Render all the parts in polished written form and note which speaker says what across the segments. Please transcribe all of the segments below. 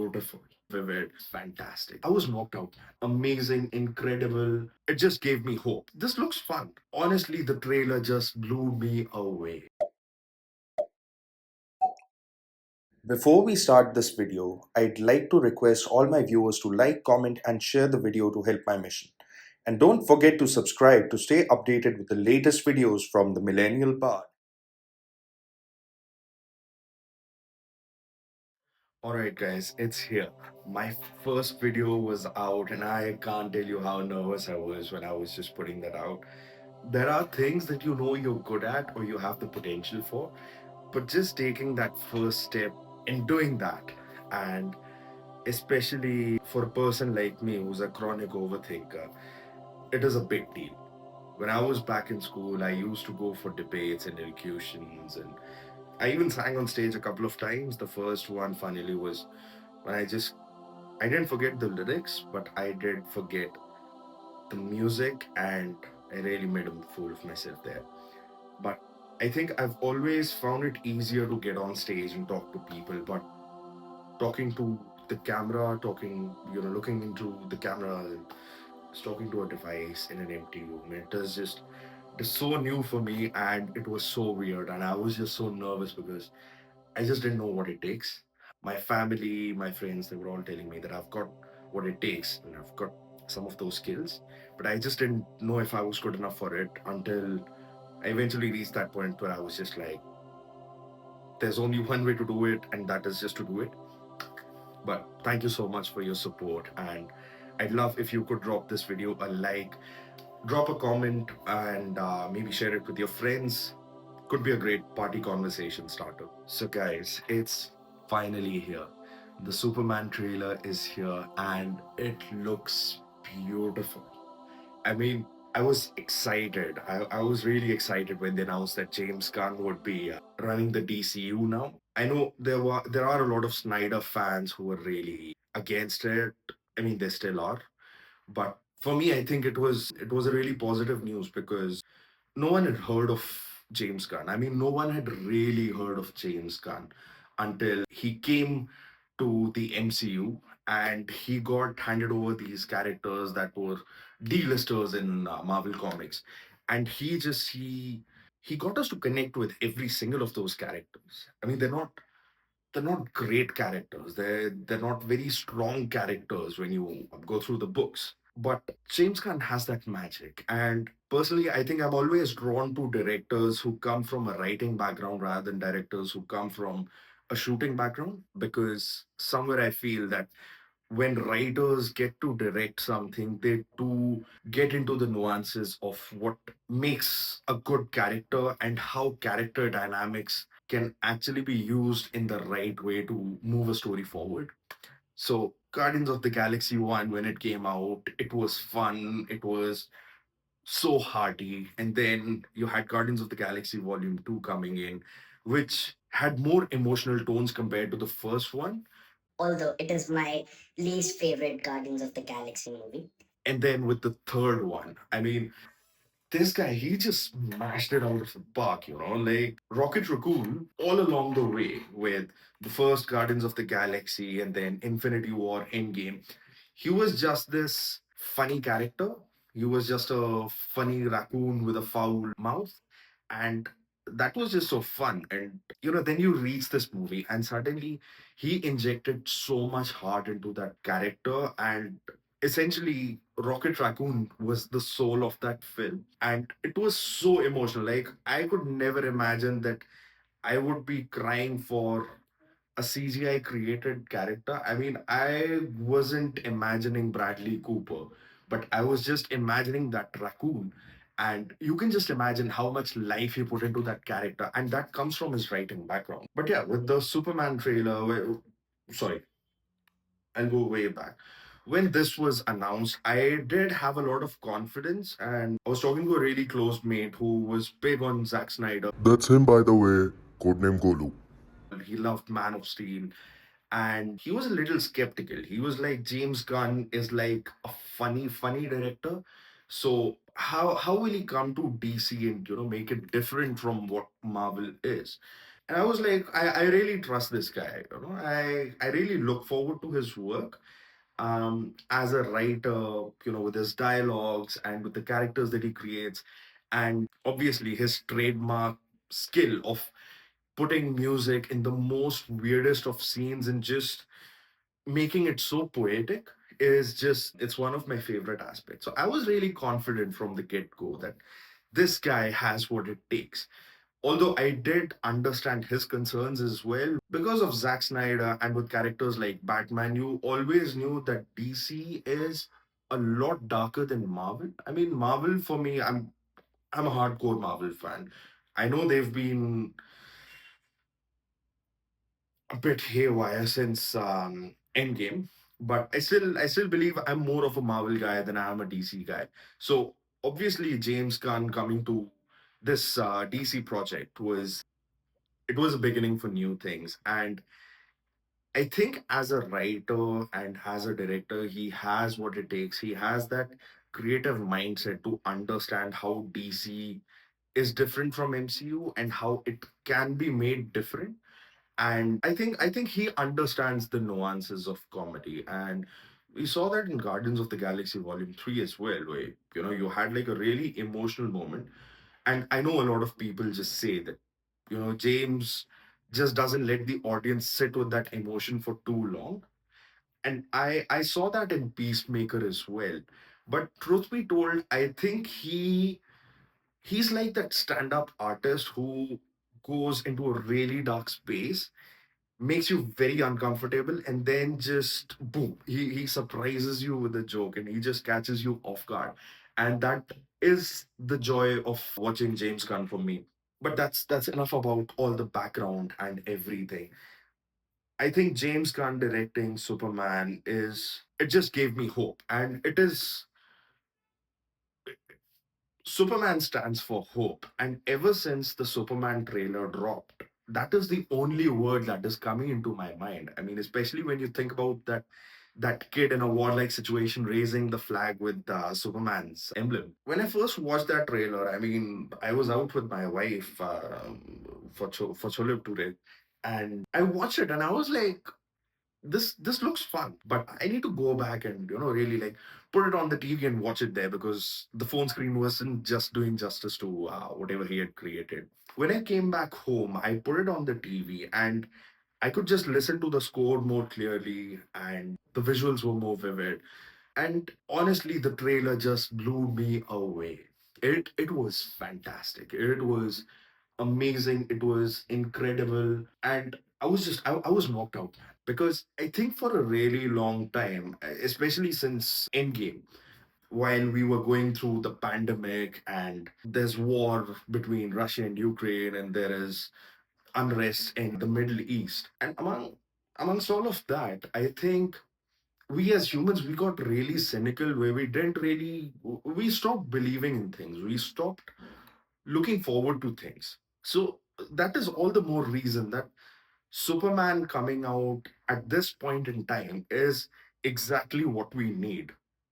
Speaker 1: beautiful, vivid, fantastic. I was knocked out, man. Amazing, incredible. It just gave me hope. This looks fun. Honestly, the trailer just blew me away.
Speaker 2: Before we start this video, I'd like to request all my viewers to like, comment, and share the video to help my mission. And don't forget to subscribe to stay updated with the latest videos from the Millennial Bard.
Speaker 1: Alright, guys, it's here. My first video was out, and I can't tell you how nervous I was when I was just putting that out. There are things that you know you're good at or you have the potential for, but just taking that first step in doing that, and especially for a person like me who's a chronic overthinker, it is a big deal. When I was back in school, I used to go for debates and elocutions, and I even sang on stage a couple of times. The first one, funnily, was when I didn't forget the lyrics, but I did forget the music, and I really made a fool of myself there. But I think I've always found it easier to get on stage and talk to people, but talking to the camera, looking into the camera and talking to a device in an empty room, it's so new for me, and it was so weird, and I was just so nervous because I just didn't know what it takes. My family, my friends, they were all telling me that I've got what it takes and I've got some of those skills, but I just didn't know if I was good enough for it until I eventually reached that point where I was just like, there's only one way to do it, and that is just to do it. But thank you so much for your support, and I'd love if you could drop this video a like, drop a comment, and maybe share it with your friends. Could be a great party conversation starter. So, guys, it's finally here. The Superman trailer is here, and it looks beautiful. I mean, I was excited. I was really excited when they announced that James Gunn would be running the DCU now. I know there are a lot of Snyder fans who were really against it. I mean, they still are. But for me, I think it was a really positive news because no one had heard of James Gunn. I mean, no one had really heard of James Gunn until he came to the MCU and he got handed over these characters that were D-listers in Marvel Comics, and he got us to connect with every single of those characters. I mean, they're not great characters. They're not very strong characters when you go through the books. But James Gunn has that magic. And personally, I think I'm always drawn to directors who come from a writing background rather than directors who come from a shooting background, because somewhere I feel that when writers get to direct something, they do get into the nuances of what makes a good character and how character dynamics can actually be used in the right way to move a story forward. So, Guardians of the Galaxy 1, when it came out, it was fun, it was so hearty. And then you had Guardians of the Galaxy Volume 2 coming in, which had more emotional tones compared to the first one.
Speaker 3: Although it is my least favorite Guardians of the Galaxy movie.
Speaker 1: And then with the third one, I mean, this guy, he just smashed it out of the park, like Rocket Raccoon all along the way with the first Guardians of the Galaxy and then Infinity War Endgame. He was just this funny character. He was just a funny raccoon with a foul mouth. And that was just so fun. And, then you reach this movie, and suddenly he injected so much heart into that character. And essentially, Rocket Raccoon was the soul of that film. And it was so emotional. Like, I could never imagine that I would be crying for a CGI created character. I mean, I wasn't imagining Bradley Cooper, but I was just imagining that raccoon. And you can just imagine how much life he put into that character. And that comes from his writing background. But yeah, with the Superman trailer, sorry, I'll go way back. When this was announced, I did have a lot of confidence, and I was talking to a really close mate who was big on Zack Snyder.
Speaker 4: That's him, by the way. Codename Golu.
Speaker 1: He loved Man of Steel, and he was a little skeptical. He was like, James Gunn is like a funny director. So how will he come to DC and make it different from what Marvel is? And I was like, I really trust this guy. I really look forward to his work as a writer, with his dialogues and with the characters that he creates, and obviously his trademark skill of putting music in the most weirdest of scenes and just making it so poetic is just, it's one of my favorite aspects. So I was really confident from the get-go that this guy has what it takes. Although I did understand his concerns as well, because of Zack Snyder and with characters like Batman, you always knew that DC is a lot darker than Marvel. I mean, Marvel for me, I'm a hardcore Marvel fan. I know they've been a bit haywire since Endgame, but I still believe I'm more of a Marvel guy than I am a DC guy. So obviously James Gunn coming to this DC project was a beginning for new things. And I think as a writer and as a director, he has what it takes. He has that creative mindset to understand how DC is different from MCU and how it can be made different. And I think he understands the nuances of comedy. And we saw that in Guardians of the Galaxy Volume 3 as well, where you had like a really emotional moment. And I know a lot of people just say that James just doesn't let the audience sit with that emotion for too long. And I saw that in Peacemaker as well. But truth be told, I think he's like that stand-up artist who goes into a really dark space, makes you very uncomfortable, and then just boom, he surprises you with a joke and he just catches you off guard. And that is the joy of watching James Gunn for me. But that's enough about all the background and everything. I think James Gunn directing Superman, is it just gave me hope. And it is, Superman stands for hope. And ever since the Superman trailer dropped, that is the only word that is coming into my mind. I mean, especially when you think about that kid in a warlike situation raising the flag with Superman's emblem. When I first watched that trailer, I mean, I was out with my wife for Chole Bhature, and I watched it and I was like, this looks fun, but I need to go back and really like put it on the TV and watch it there, because the phone screen wasn't just doing justice to whatever he had created. When I came back home, I put it on the TV and I could just listen to the score more clearly, and the visuals were more vivid. And honestly, the trailer just blew me away. It was fantastic. It was amazing. It was incredible. And I was knocked out, man. Because I think for a really long time, especially since Endgame, while we were going through the pandemic and there's war between Russia and Ukraine, and there is unrest in the Middle East. And amongst all of that, I think we as humans, we got really cynical, where we stopped believing in things. We stopped looking forward to things. So that is all the more reason that Superman coming out at this point in time is exactly what we need.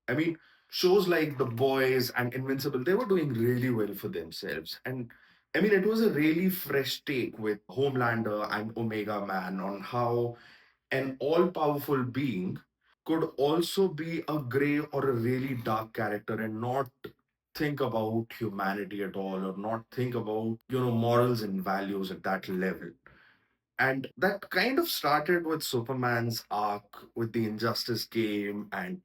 Speaker 1: I mean, shows like The Boys and Invincible, they were doing really well for themselves. And I mean, it was a really fresh take with Homelander and Omega Man on how an all powerful being could also be a gray or a really dark character and not think about humanity at all, or not think about morals and values at that level. And that kind of started with Superman's arc with the Injustice game, and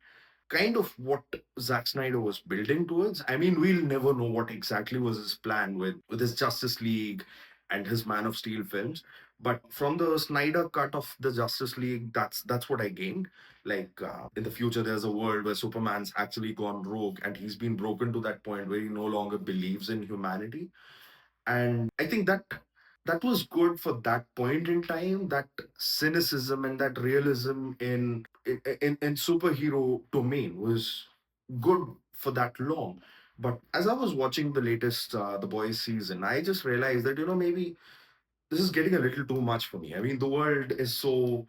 Speaker 1: kind of what Zack Snyder was building towards. I mean, we'll never know what exactly was his plan with his Justice League and his Man of Steel films. But from the Snyder cut of the Justice League, that's what I gained. Like in the future, there's a world where Superman's actually gone rogue and he's been broken to that point where he no longer believes in humanity. And I think that was good for that point in time. That cynicism and that realism in superhero domain was good for that long. But as I was watching the latest The Boys season, I just realized that maybe this is getting a little too much for me. I mean, the world is so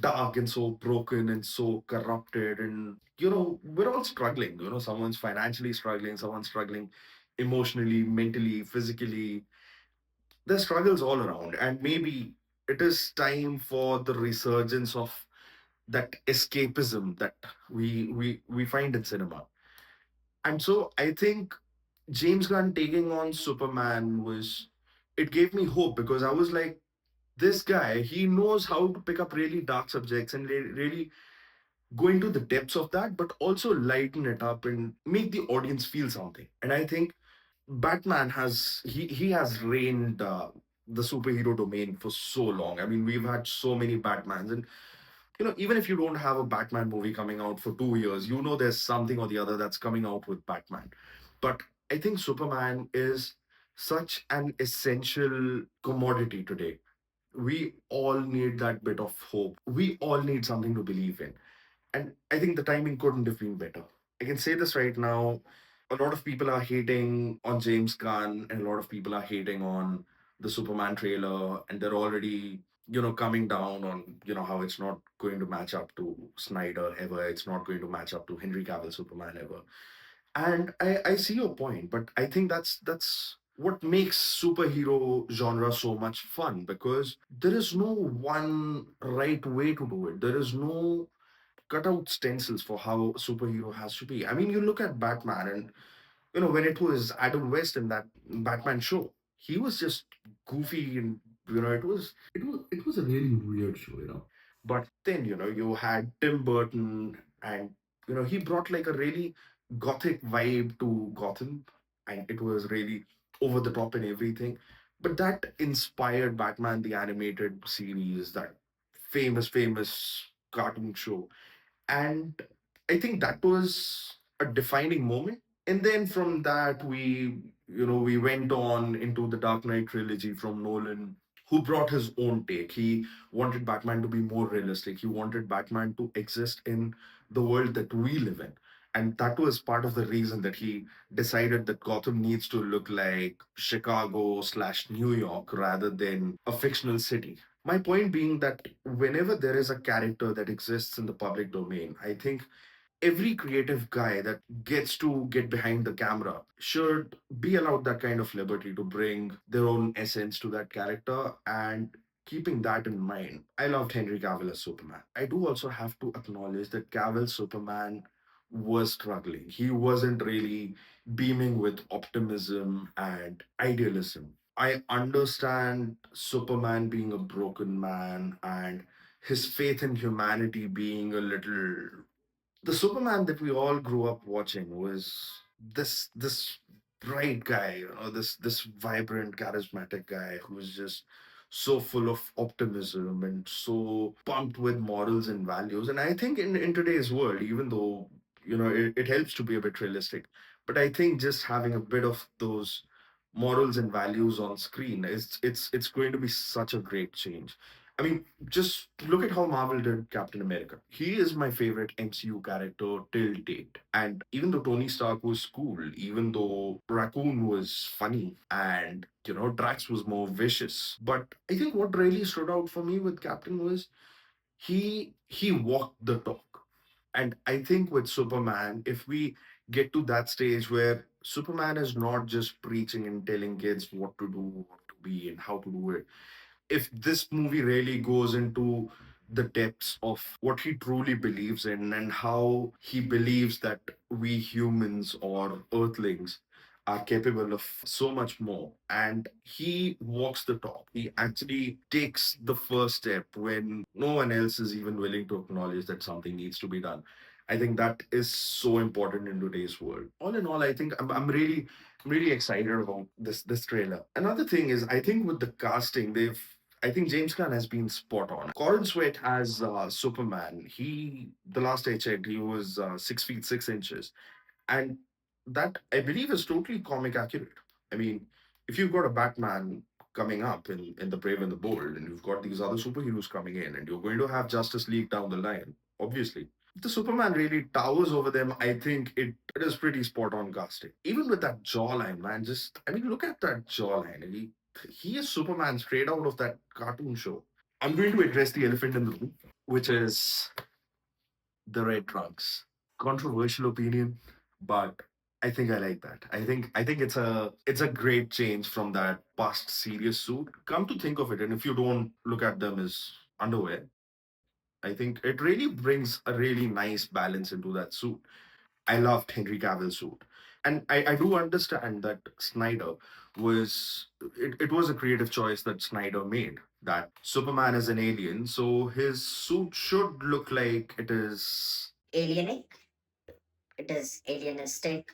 Speaker 1: dark and so broken and so corrupted, and we're all struggling. Someone's financially struggling, someone's struggling emotionally, mentally, physically. There's struggles all around, and maybe it is time for the resurgence of that escapism that we find in cinema. And so I think James Gunn taking on Superman was, it gave me hope, because I was like, this guy, he knows how to pick up really dark subjects and really go into the depths of that, but also lighten it up and make the audience feel something. And I think Batman has, he has reigned the superhero domain for so long. I mean, we've had so many Batmans, and even if you don't have a Batman movie coming out for 2 years, there's something or the other that's coming out with Batman. But I think Superman is such an essential commodity today. We all need that bit of hope. We all need something to believe in. And I think the timing couldn't have been better. I can say this right now. A lot of people are hating on James Gunn, and a lot of people are hating on the Superman trailer, and they're already, coming down on, how it's not going to match up to Snyder ever. It's not going to match up to Henry Cavill Superman ever. And I see your point, but I think that's what makes superhero genre so much fun, because there is no one right way to do it. There is no cut out stencils for how a superhero has to be. I mean, you look at Batman, and when it was Adam West in that Batman show, he was just goofy, and it was a really weird show. But then you had Tim Burton, and he brought like a really gothic vibe to Gotham, and it was really over the top and everything. But that inspired Batman the animated series, that famous cartoon show. And I think that was a defining moment. And then from that, we went on into the Dark Knight trilogy from Nolan, who brought his own take. He wanted Batman to be more realistic. He wanted Batman to exist in the world that we live in. And that was part of the reason that he decided that Gotham needs to look like Chicago/New York rather than a fictional city. My point being that whenever there is a character that exists in the public domain, I think every creative guy that gets to get behind the camera should be allowed that kind of liberty to bring their own essence to that character. And keeping that in mind, I loved Henry Cavill as Superman. I do also have to acknowledge that Cavill's Superman was struggling. He wasn't really beaming with optimism and idealism. I understand Superman being a broken man and his faith in humanity being a little. The Superman that we all grew up watching was this bright guy, this vibrant, charismatic guy who was just so full of optimism and so pumped with morals and values. And I think in today's world, even though it helps to be a bit realistic, but I think just having a bit of those morals and values on screen is it's going to be such a great change. I mean, just look at how Marvel did Captain America. He is my favorite MCU character till date. And even though Tony Stark was cool, even though Raccoon was funny, and Drax was more vicious, but I think what really stood out for me with Captain was he walked the talk. And I think with Superman, if we get to that stage where Superman is not just preaching and telling kids what to do, what to be, and how to do it, if this movie really goes into the depths of what he truly believes in and how he believes that we humans or earthlings are capable of so much more, and he walks the talk, he actually takes the first step when no one else is even willing to acknowledge that something needs to be done. I think that is so important in today's world. All in all, I think I'm really excited about this trailer. Another thing is, I think with the casting, I think James Gunn has been spot on. Colin Sweat as Superman. The last I checked, he was 6 feet 6 inches, and that I believe is totally comic accurate. I mean, if you've got a Batman coming up in the Brave and the Bold, and you've got these other superheroes coming in, and you're going to have Justice League down the line, obviously. The Superman really towers over them. I think it is pretty spot on casting. Even with that jawline, man, just I mean, look at that jawline. He is Superman straight out of that cartoon show. I'm going to address the elephant in the room, which is the red trunks. Controversial opinion, but I think I like that. I think it's a great change from that past serious suit. Come to think of it, and if you don't look at them as underwear, I think it really brings a really nice balance into that suit. I loved Henry Cavill's suit. And I do understand that Snyder it was a creative choice that Snyder made. That Superman is an alien, so his suit should look like it is
Speaker 3: Alienic, it is alienistic.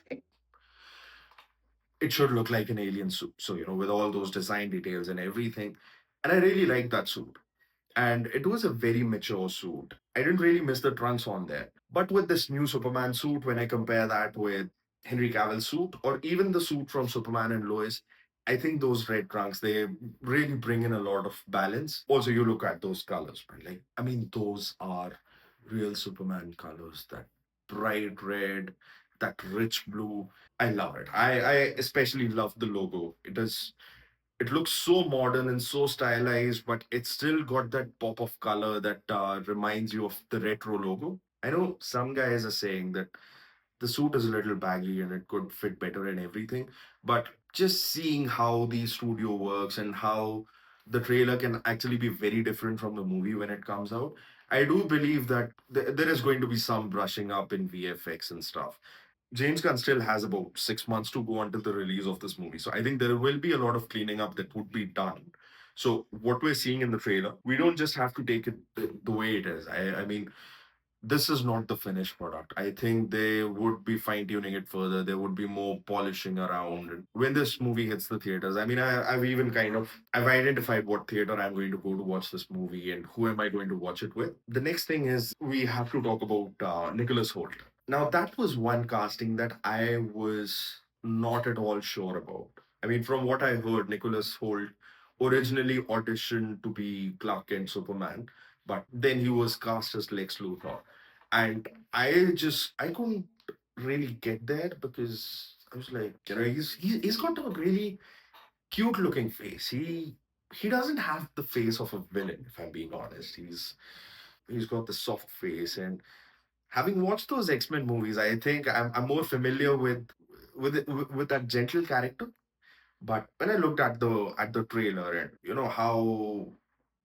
Speaker 1: it should look like an alien suit. So, with all those design details and everything. And I really liked that suit. And it was a very mature suit. I didn't really miss the trunks on there. But with this new Superman suit, when I compare that with Henry Cavill's suit or even the suit from Superman and Lois, I think those red trunks they really bring in a lot of balance. Also, you look at those colors, right? Like, I mean, those are real Superman colors. That bright red, that rich blue. I love it. I especially love the logo. It looks so modern and so stylized, but it's still got that pop of color that reminds you of the retro logo. I know some guys are saying that the suit is a little baggy and it could fit better and everything, but just seeing how the studio works and how the trailer can actually be very different from the movie when it comes out, I do believe that there is going to be some brushing up in VFX and stuff. James Gunn still has about 6 months to go until the release of this movie. So I think there will be a lot of cleaning up that would be done. So what we're seeing in the trailer, we don't just have to take it the way it is. I mean, this is not the finished product. I think they would be fine tuning it further. There would be more polishing around. And when this movie hits the theaters, I mean, I've even I've identified what theater I'm going to go to watch this movie and who am I going to watch it with. The next thing is we have to talk about Nicholas Holt. Now that was one casting that I was not at all sure about. I mean, from what I heard, Nicholas Holt originally auditioned to be Clark Kent Superman, but then he was cast as Lex Luthor. And I couldn't really get there because I was like, he's got a really cute looking face. He doesn't have the face of a villain, if I'm being honest. He's got the soft face, and having watched those X-Men movies, I think I'm more familiar with that gentle character. But when I looked at the trailer and how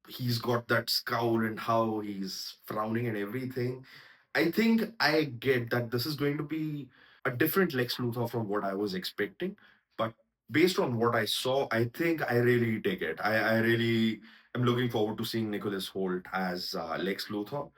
Speaker 1: he's got that scowl and how he's frowning and everything, I think I get that this is going to be a different Lex Luthor from what I was expecting. But based on what I saw, I think I really dig it. I really am looking forward to seeing Nicholas Holt as Lex Luthor.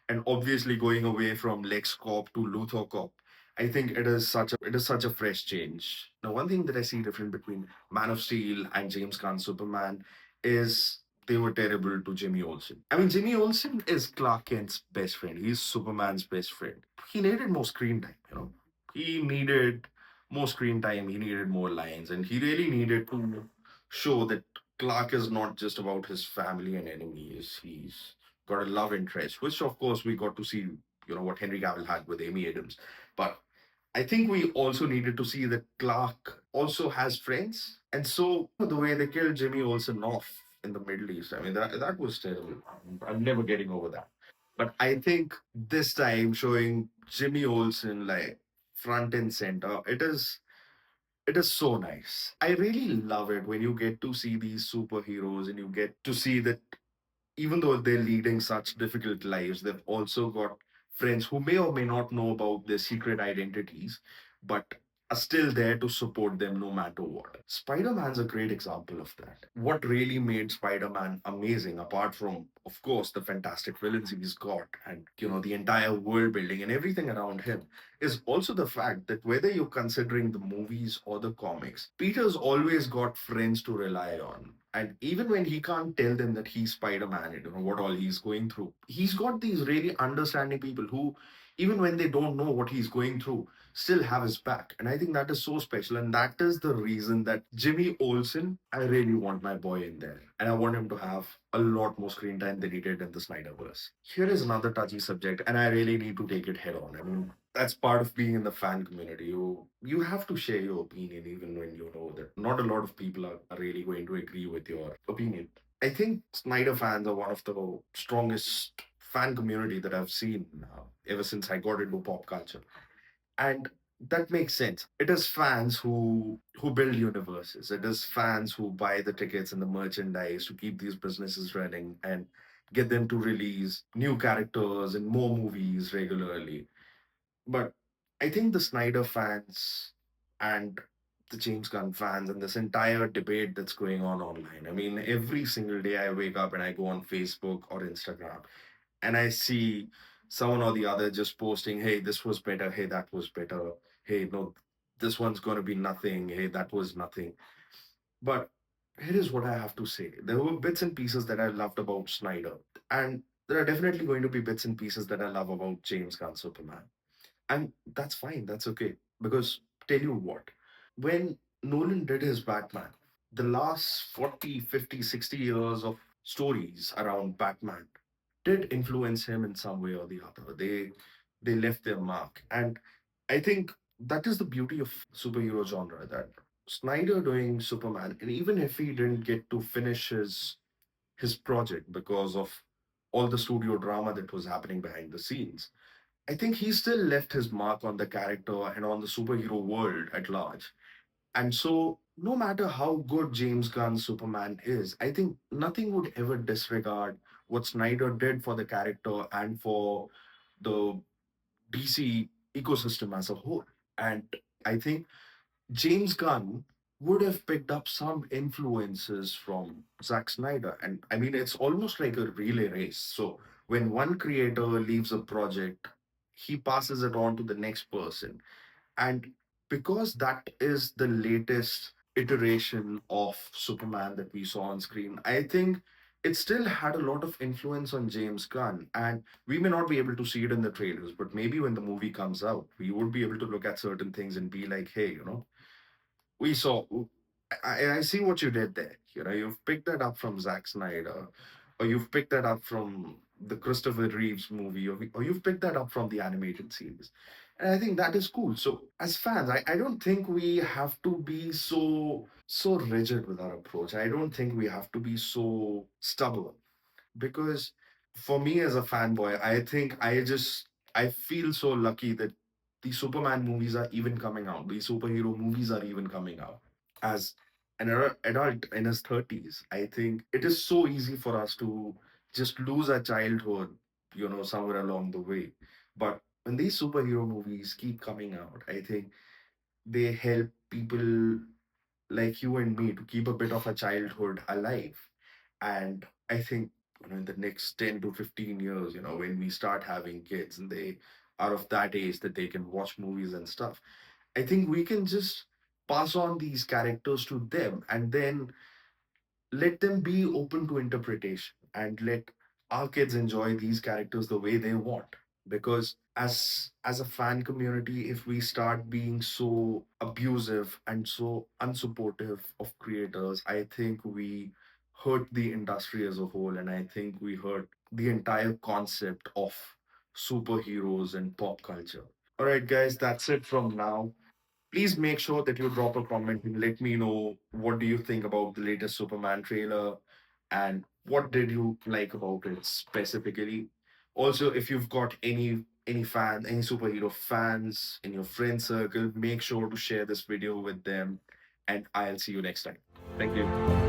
Speaker 1: And obviously going away from Lex Corp to Luthor Corp. I think it is such a fresh change. Now, one thing that I see different between Man of Steel and James Gunn Superman is they were terrible to Jimmy Olsen. I mean, Jimmy Olsen is Clark Kent's best friend. He's Superman's best friend. He needed more screen time. He needed more screen time. He needed more lines, and he really needed to show that Clark is not just about his family and enemies. He's got a love interest, which of course we got to see. What Henry Cavill had with Amy Adams, but I think we also needed to see that Clark also has friends. And so the way they killed Jimmy Olsen off in the Middle East, I mean, that was terrible. I'm never getting over that. But I think this time showing Jimmy Olsen like front and center, it is so nice. I really love it when you get to see these superheroes and you get to see that even though they're leading such difficult lives, they've also got friends who may or may not know about their secret identities, but are still there to support them no matter what. Spider Man's a great example of that. What really made Spider Man amazing, apart from, of course, the fantastic villains he's got and, the entire world building and everything around him, is also the fact that whether you're considering the movies or the comics, Peter's always got friends to rely on. And even when he can't tell them that he's Spider-Man, what all he's going through, he's got these really understanding people who, even when they don't know what he's going through, still have his back. And I think that is so special. And that is the reason that Jimmy Olsen, I really want my boy in there. And I want him to have a lot more screen time than he did in the Snyderverse. Here is another touchy subject, and I really need to take it head on. I mean, that's part of being in the fan community. You have to share your opinion even when you know that not a lot of people are really going to agree with your opinion. I think Snyder fans are one of the strongest fan community that I've seen ever since I got into pop culture. And that makes sense. It is fans who build universes. It is fans who buy the tickets and the merchandise to keep these businesses running and get them to release new characters and more movies regularly. But I think the Snyder fans and the James Gunn fans and this entire debate that's going on online. I mean, every single day I wake up and I go on Facebook or Instagram and I see someone or the other just posting, hey, this was better, hey, that was better, hey, no, this one's going to be nothing, hey, that was nothing. But here is what I have to say. There were bits and pieces that I loved about Snyder, and there are definitely going to be bits and pieces that I love about James Gunn Superman. And that's fine, that's okay. Because tell you what, when Nolan did his Batman, the last 40, 50, 60 years of stories around Batman did influence him in some way or the other. They left their mark. And I think that is the beauty of superhero genre, that Snyder doing Superman, and even if he didn't get to finish his project because of all the studio drama that was happening behind the scenes, I think he still left his mark on the character and on the superhero world at large. And so, no matter how good James Gunn's Superman is, I think nothing would ever disregard what Snyder did for the character and for the DC ecosystem as a whole. And I think James Gunn would have picked up some influences from Zack Snyder. And I mean, it's almost like a relay race. So when one creator leaves a project, he passes it on to the next person. And because that is the latest iteration of Superman that we saw on screen, I think it still had a lot of influence on James Gunn. And we may not be able to see it in the trailers, but maybe when the movie comes out, we would be able to look at certain things and be like, hey, we saw I see what you did there. You've picked that up from Zack Snyder, or you've picked that up from the Christopher Reeves movie, or you've picked that up from the animated series. And I think that is cool. So as fans, I don't think we have to be so rigid with our approach. I don't think we have to be so stubborn, because for me as a fanboy, I think I feel so lucky that the Superman movies are even coming out. The superhero movies are even coming out. As an adult in his 30s, I think it is so easy for us to just lose our childhood, somewhere along the way. But when these superhero movies keep coming out, I think they help people like you and me to keep a bit of a childhood alive. And I think, in the next 10 to 15 years, when we start having kids and they are of that age that they can watch movies and stuff, I think we can just pass on these characters to them and then let them be open to interpretation and let our kids enjoy these characters the way they want. Because as a fan community, if we start being so abusive and so unsupportive of creators, I think we hurt the industry as a whole, and I think we hurt the entire concept of superheroes and pop culture. All right, guys, that's it from now. Please make sure that you drop a comment and let me know what do you think about the latest Superman trailer and what did you like about it specifically. Also, if you've got any superhero fans in your friend circle, make sure to share this video with them, and I'll see you next time. Thank you.